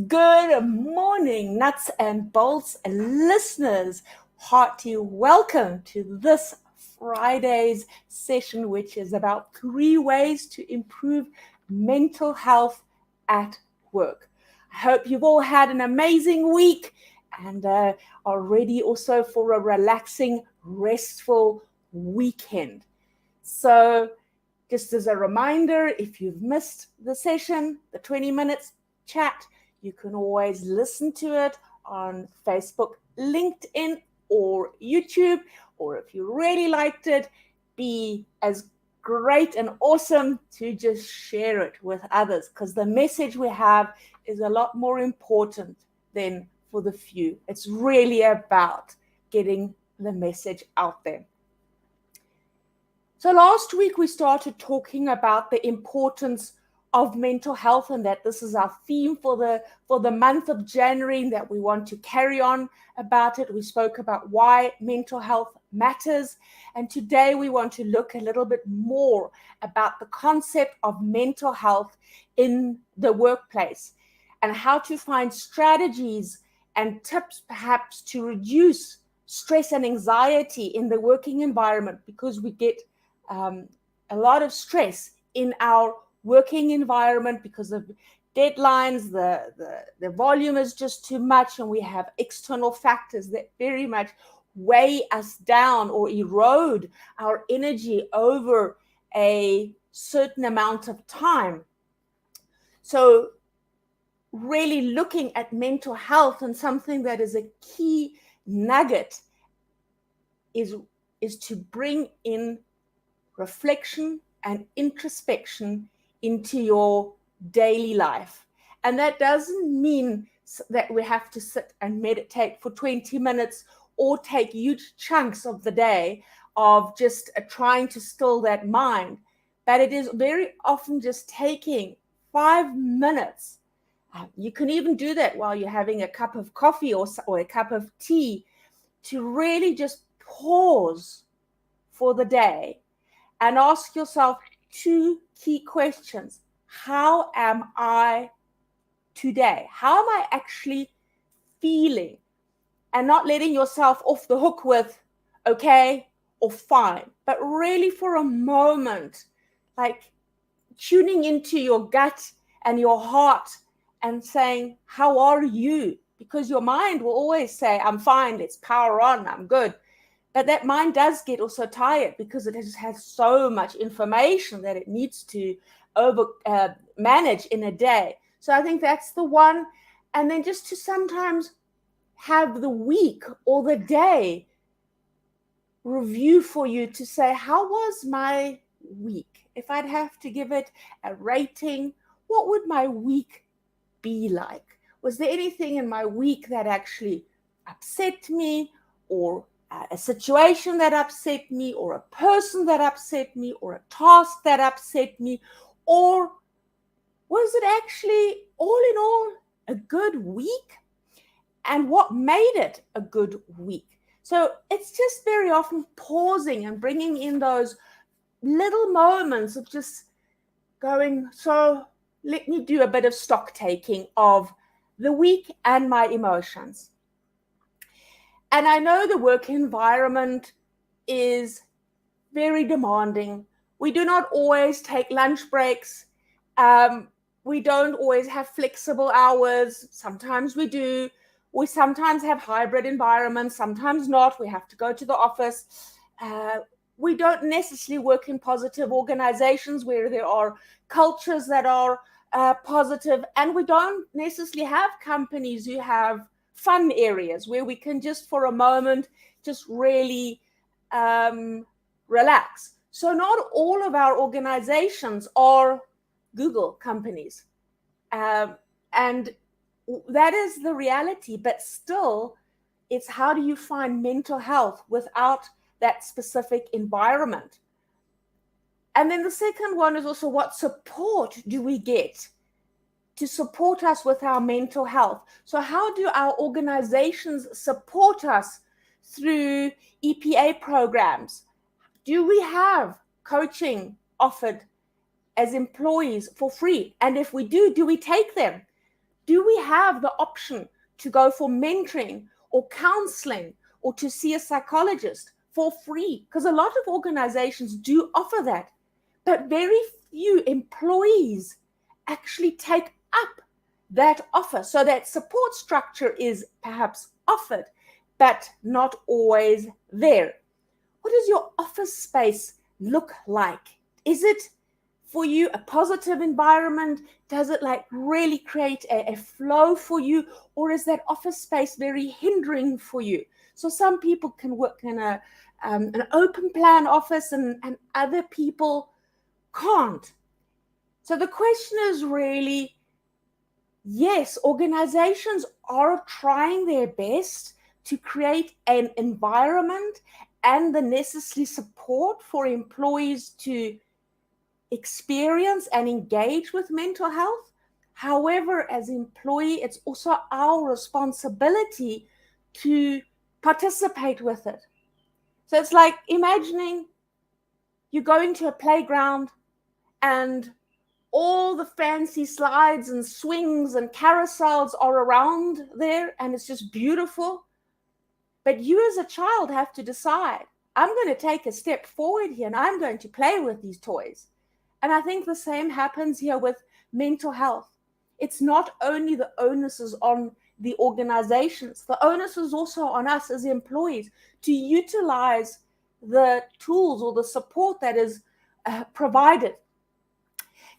Good morning, nuts and bolts listeners. Hearty welcome to this Friday's session, which is about 3 ways to improve mental health at work. I hope you've all had an amazing week and are ready also for a relaxing, restful weekend. So, just as a reminder, if you've missed the session, the 20 minutes chat, you can always listen to it on Facebook, LinkedIn, or YouTube. Or if you really liked it, be as great and awesome to just share it with others, because the message we have is a lot more important than for the few. It's really about getting the message out there. So last week we started talking about the importance of mental health, and that this is our theme for the month of January, and that we want to carry on about it. We spoke about why mental health matters, and today we want to look a little bit more about the concept of mental health in the workplace and how to find strategies and tips perhaps to reduce stress and anxiety in the working environment, because we get a lot of stress in our working environment because of deadlines, the volume is just too much, and we have external factors that very much weigh us down or erode our energy over a certain amount of time. So really looking at mental health, and something that is a key nugget is to bring in reflection and introspection into your daily life. And that doesn't mean that we have to sit and meditate for 20 minutes or take huge chunks of the day of just trying to still that mind. But it is very often just taking 5 minutes. You can even do that while you're having a cup of coffee or a cup of tea, to really just pause for the day and ask yourself 2 key questions. How am I today? How am I actually feeling? And not letting yourself off the hook with okay or fine, but really for a moment, like tuning into your gut and your heart and saying, how are you? Because your mind will always say, I'm fine, let's power on, I'm good. But that mind does get also tired because it has so much information that it needs to manage in a day. So I think that's the one. And then just to sometimes have the week or the day review for you to say, how was my week? If I'd have to give it a rating, what would my week be like? Was there anything in my week that actually upset me, or a situation that upset me, or a person that upset me, or a task that upset me? Or was it actually, all in all, a good week? And what made it a good week? So it's just very often pausing and bringing in those little moments of just going, so let me do a bit of stock taking of the week and my emotions. And I know the work environment is very demanding. We do not always take lunch breaks. We don't always have flexible hours. Sometimes we do. We sometimes have hybrid environments, sometimes not. We have to go to the office. We don't necessarily work in positive organizations where there are cultures that are positive. And we don't necessarily have companies who have fun areas where we can just for a moment just really relax. So not all of our organizations are Google companies. And that is the reality, but still, it's how do you find mental health without that specific environment? And then the second one is also, what support do we get to support us with our mental health? So how do our organizations support us through EPA programs? Do we have coaching offered as employees for free? And if we do we take them? Do we have the option to go for mentoring or counseling or to see a psychologist for free? Because a lot of organizations do offer that, but very few employees actually take up that offer. So that support structure is perhaps offered, but not always there. What does your office space look like? Is it for you a positive environment? Does it like really create a flow for you? Or is that office space very hindering for you? So some people can work in an open plan office and other people can't. So the question is really, yes, organizations are trying their best to create an environment and the necessary support for employees to experience and engage with mental health. However, as employee, it's also our responsibility to participate with it. So it's like imagining you go into a playground and all the fancy slides and swings and carousels are around there, and it's just beautiful. But you as a child have to decide, I'm going to take a step forward here and I'm going to play with these toys. And I think the same happens here with mental health. It's not only the onus is on the organizations, the onus is also on us as employees to utilize the tools or the support that is provided.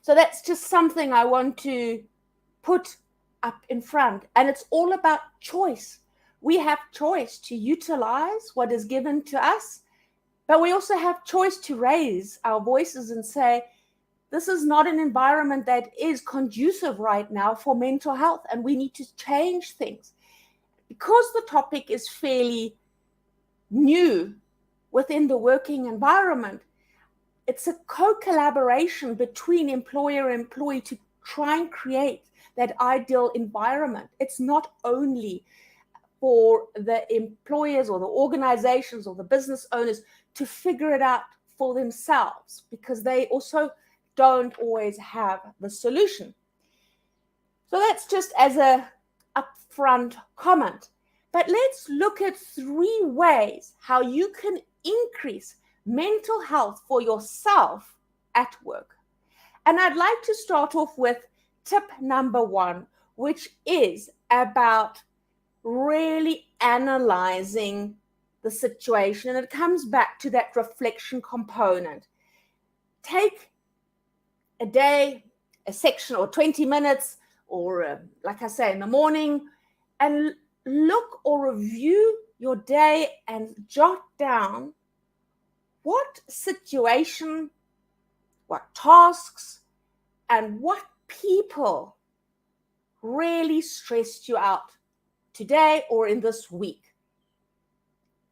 So that's just something I want to put up in front. And it's all about choice. We have choice to utilize what is given to us, but we also have choice to raise our voices and say, this is not an environment that is conducive right now for mental health, and we need to change things. Because the topic is fairly new within the working environment, it's a co-collaboration between employer and employee to try and create that ideal environment. It's not only for the employers or the organizations or the business owners to figure it out for themselves, because they also don't always have the solution. So that's just as a upfront comment. But let's look at 3 ways how you can increase mental health for yourself at work. And I'd like to start off with tip number 1, which is about really analyzing the situation. And it comes back to that reflection component. Take a day, a section, or 20 minutes, or like I say, in the morning, and look or review your day and jot down what situation, what tasks, and what people really stressed you out today or in this week.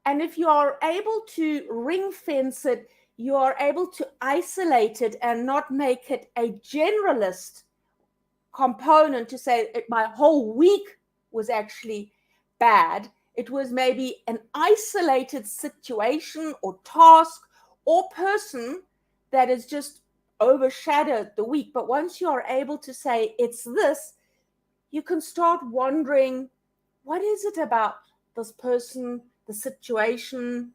And if you are able to ring fence it, you are able to isolate it and not make it a generalist component to say my whole week was actually bad. It was maybe an isolated situation or task or person that has just overshadowed the week. But once you are able to say it's this, you can start wondering, what is it about this person, the situation,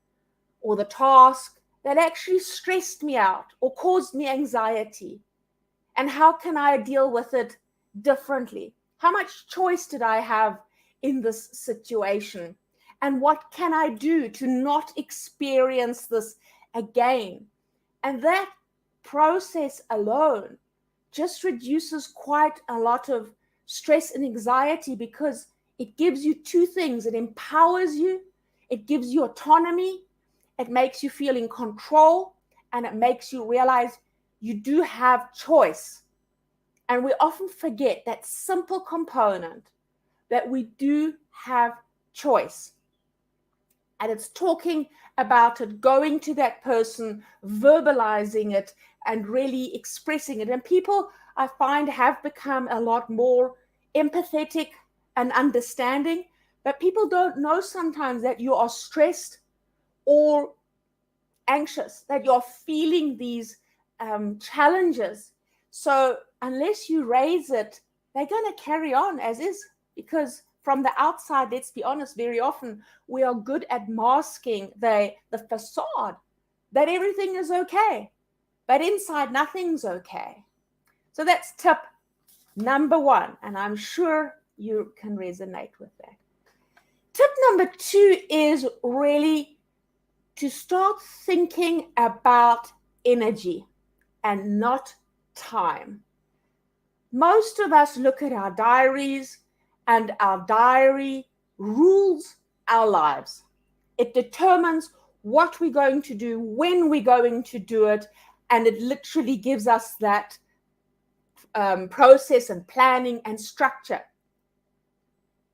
or the task that actually stressed me out or caused me anxiety? And how can I deal with it differently? How much choice did I have in this situation? And what can I do to not experience this again? And that process alone just reduces quite a lot of stress and anxiety, because it gives you 2 things. It empowers you, it gives you autonomy, it makes you feel in control, and it makes you realize you do have choice. And we often forget that simple component, that we do have choice. And it's talking about it, going to that person, verbalizing it, and really expressing it. And people, I find, have become a lot more empathetic and understanding, but people don't know sometimes that you are stressed or anxious, that you're feeling these challenges. So unless you raise it they're going to carry on as is, because from the outside, let's be honest, very often we are good at masking the facade that everything is okay, but inside nothing's okay. So that's tip number 1, and I'm sure you can resonate with that. Tip number 2 is really to start thinking about energy and not time. Most of us look at our diaries, and our diary rules our lives. It determines what we're going to do, when we're going to do it, and it literally gives us that process and planning and structure.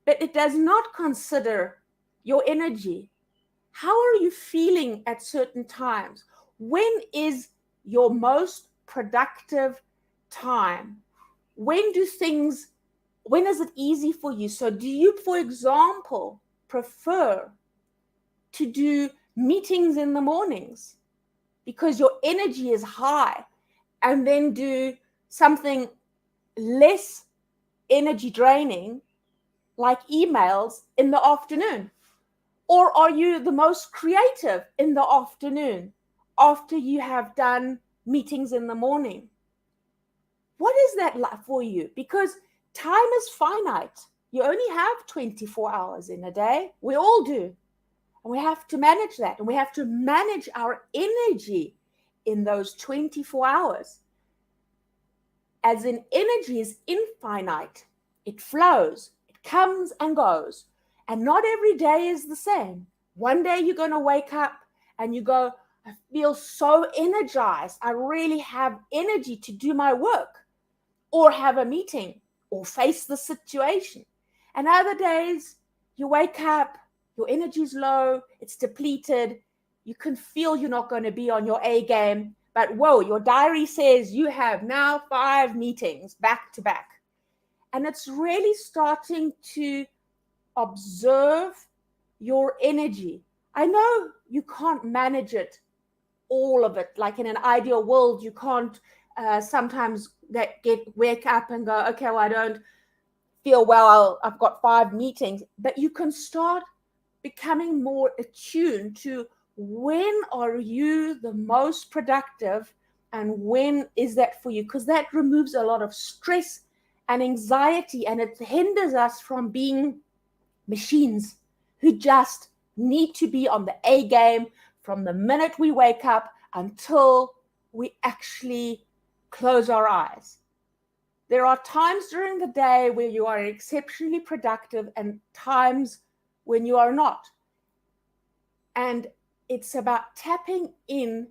But it does not consider your energy. How are you feeling at certain times? When is your most productive time? When is it easy for you? So do you, for example, prefer to do meetings in the mornings because your energy is high, and then do something less energy draining like emails in the afternoon? Or are you the most creative in the afternoon after you have done meetings in the morning? What is that like for you? Because time is finite. You only have 24 hours in a day. We all do. And we have to manage that. And we have to manage our energy in those 24 hours. As in, energy is infinite. It flows. It comes and goes. And not every day is the same. One day you're going to wake up and you go, I feel so energized. I really have energy to do my work, or have a meeting, or face the situation. And other days you wake up, your energy's low, it's depleted. You can feel you're not going to be on your A game, but whoa, your diary says you have now 5 meetings back to back. And it's really starting to observe your energy. I know you can't manage it, all of it. Like in an ideal world, you can't sometimes wake up and go, okay, well, I don't feel well, I've got 5 meetings. But you can start becoming more attuned to when are you the most productive and when is that for you, because that removes a lot of stress and anxiety, and it hinders us from being machines who just need to be on the A game from the minute we wake up until we actually close our eyes. There are times during the day where you are exceptionally productive and times when you are not. And it's about tapping in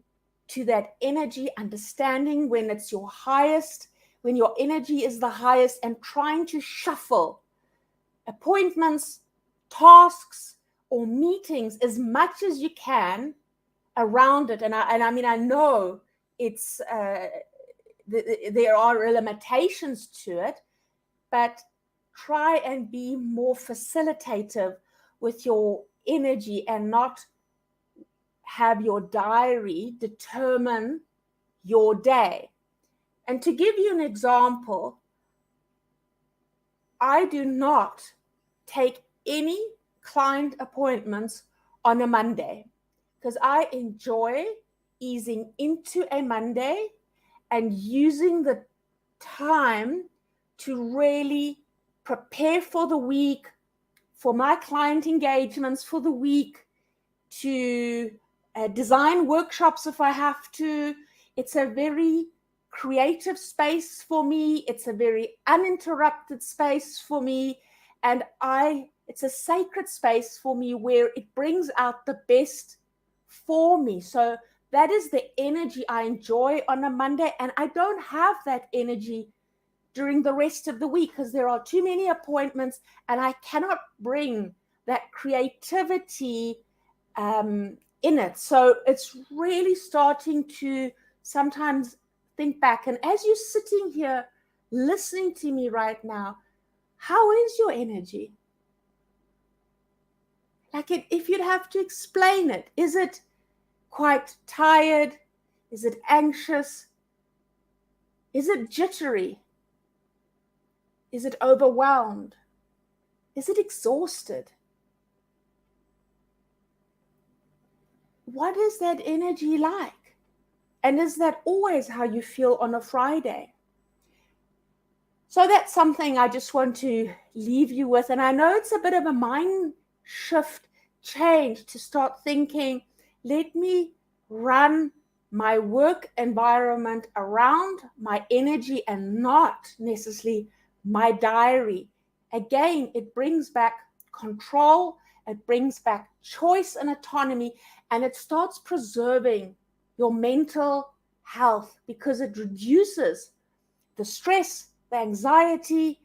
to that energy, understanding when it's your highest, when your energy is the highest, and trying to shuffle appointments, tasks, or meetings as much as you can around it. And I mean, I know it's there are limitations to it, but try and be more facilitative with your energy and not have your diary determine your day. And to give you an example, I do not take any client appointments on a Monday because I enjoy easing into a Monday and using the time to really prepare for the week, for my client engagements for the week, to design workshops if I have to. It's a very creative space for me. It's a very uninterrupted space for me. And it's a sacred space for me where it brings out the best for me. So that is the energy I enjoy on a Monday. And I don't have that energy during the rest of the week because there are too many appointments and I cannot bring that creativity in it. So it's really starting to sometimes think back. And as you're sitting here listening to me right now, how is your energy? Like if you'd have to explain it, is it quite tired? Is it anxious? Is it jittery? Is it overwhelmed? Is it exhausted? What is that energy like? And is that always how you feel on a Friday? So that's something I just want to leave you with. And I know it's a bit of a mind shift change to start thinking, let me run my work environment around my energy and not necessarily my diary. Again, it brings back control, it brings back choice and autonomy, and it starts preserving your mental health because it reduces the stress, the anxiety,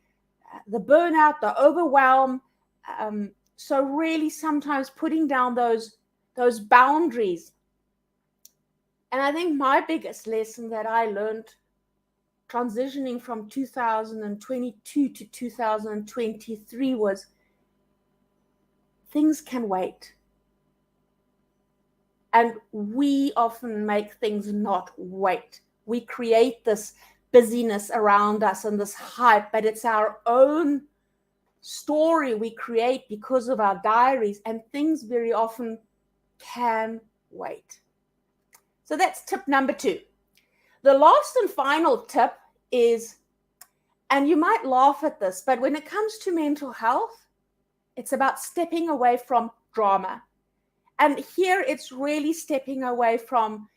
the burnout, the overwhelm. So really sometimes putting down those boundaries. And I think my biggest lesson that I learned transitioning from 2022 to 2023 was things can wait. And we often make things not wait. We create this busyness around us and this hype, but it's our own story we create because of our diaries, and things very often can wait. So that's tip number 2. The last and final tip is, and you might laugh at this, but when it comes to mental health, it's about stepping away from drama. And here it's really stepping away from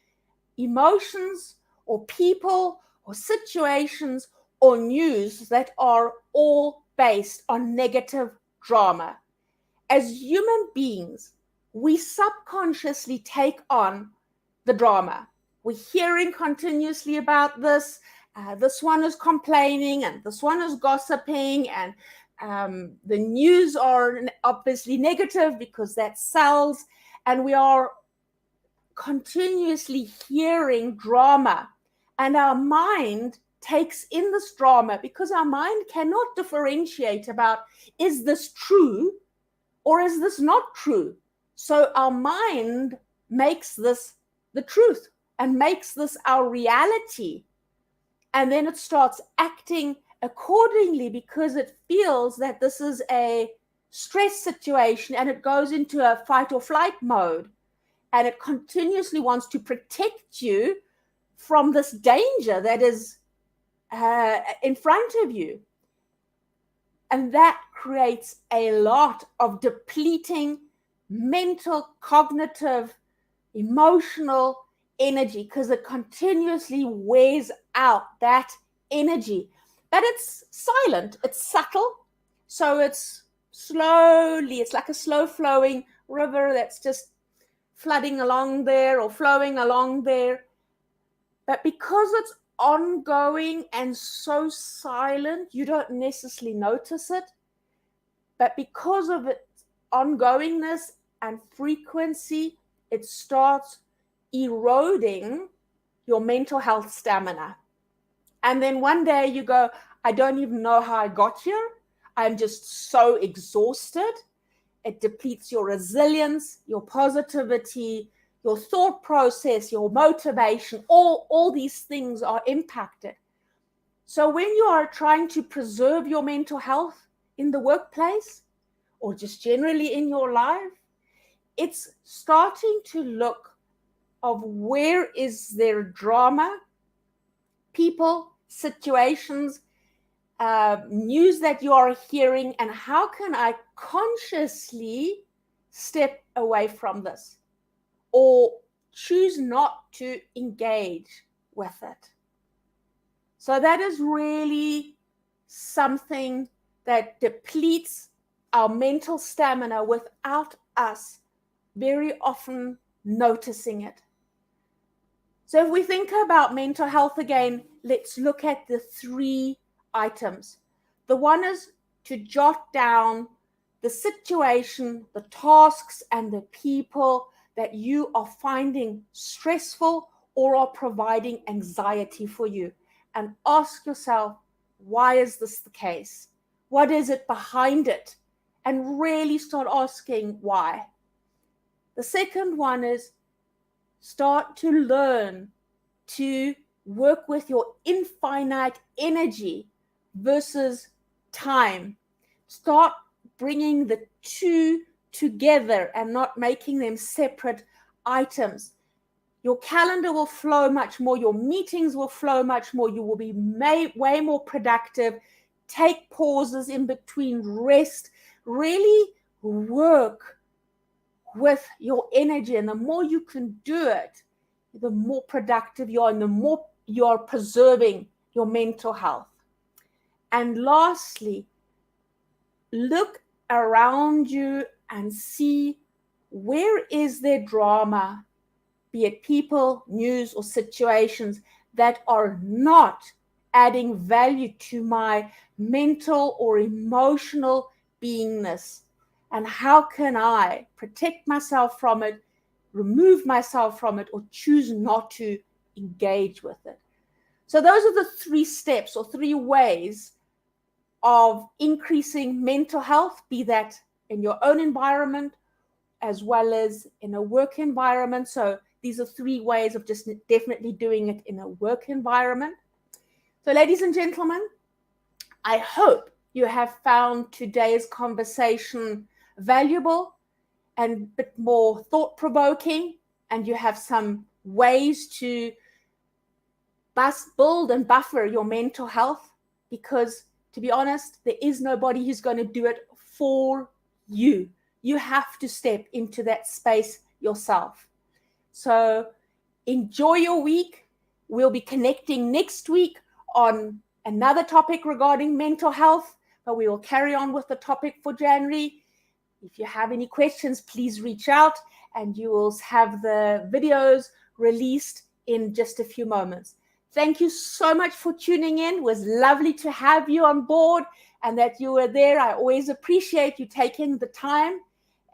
emotions or people or situations or news that are all based on negative drama. As human beings, we subconsciously take on the drama. We're hearing continuously about this. This one is complaining and this one is gossiping, and the news are obviously negative because that sells, and we are continuously hearing drama, and our mind takes in this drama because our mind cannot differentiate about, is this true or is this not true? So our mind makes this the truth and makes this our reality, and then it starts acting accordingly because it feels that this is a stress situation, and it goes into a fight or flight mode. And it continuously wants to protect you from this danger that is in front of you. And that creates a lot of depleting mental, cognitive, emotional energy because it continuously wears out that energy. But it's silent, it's subtle. So it's slowly, it's like a slow flowing river that's just flooding along there or flowing along there. But because it's ongoing and so silent, you don't necessarily notice it. But because of its ongoingness and frequency, it starts eroding your mental health stamina. And then one day you go, I don't even know how I got here. I'm just so exhausted. It depletes your resilience, your positivity, your thought process, your motivation. All these things are impacted. So when you are trying to preserve your mental health in the workplace or just generally in your life, it's starting to look of where is there drama, people, situations, news that you are hearing, and how can I consciously step away from this or choose not to engage with it. So that is really something that depletes our mental stamina without us very often noticing it. So if we think about mental health again, let's look at the 3 items. The one is to jot down the situation, the tasks, and the people that you are finding stressful or are providing anxiety for you. And ask yourself, why is this the case? What is it behind it? And really start asking why. The second one is start to learn to work with your infinite energy versus time. Start bringing the two together and not making them separate items. Your calendar will flow much more. Your meetings will flow much more. You will be way more productive. Take pauses in between, rest, really work with your energy. And the more you can do it, the more productive you are and the more you're preserving your mental health. And lastly, look around you and see where is there drama, be it people, news, or situations that are not adding value to my mental or emotional beingness. And how can I protect myself from it, remove myself from it, or choose not to engage with it? So those are the 3 steps or 3 ways of increasing mental health, be that in your own environment as well as in a work environment. So these are 3 ways of just definitely doing it in a work environment. So ladies and gentlemen, I hope you have found today's conversation valuable and a bit more thought-provoking, and you have some ways to build and buffer your mental health, because to be honest, there is nobody who's going to do it for you. You have to step into that space yourself. So enjoy your week. We'll be connecting next week on another topic regarding mental health, but we will carry on with the topic for January. If you have any questions, please reach out, and you will have the videos released in just a few moments. Thank you so much for tuning in. It was lovely to have you on board and that you were there. I always appreciate you taking the time,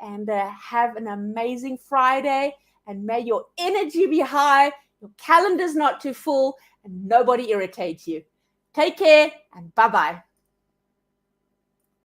and have an amazing Friday, and may your energy be high, your calendar's not too full, and nobody irritates you. Take care, and bye-bye.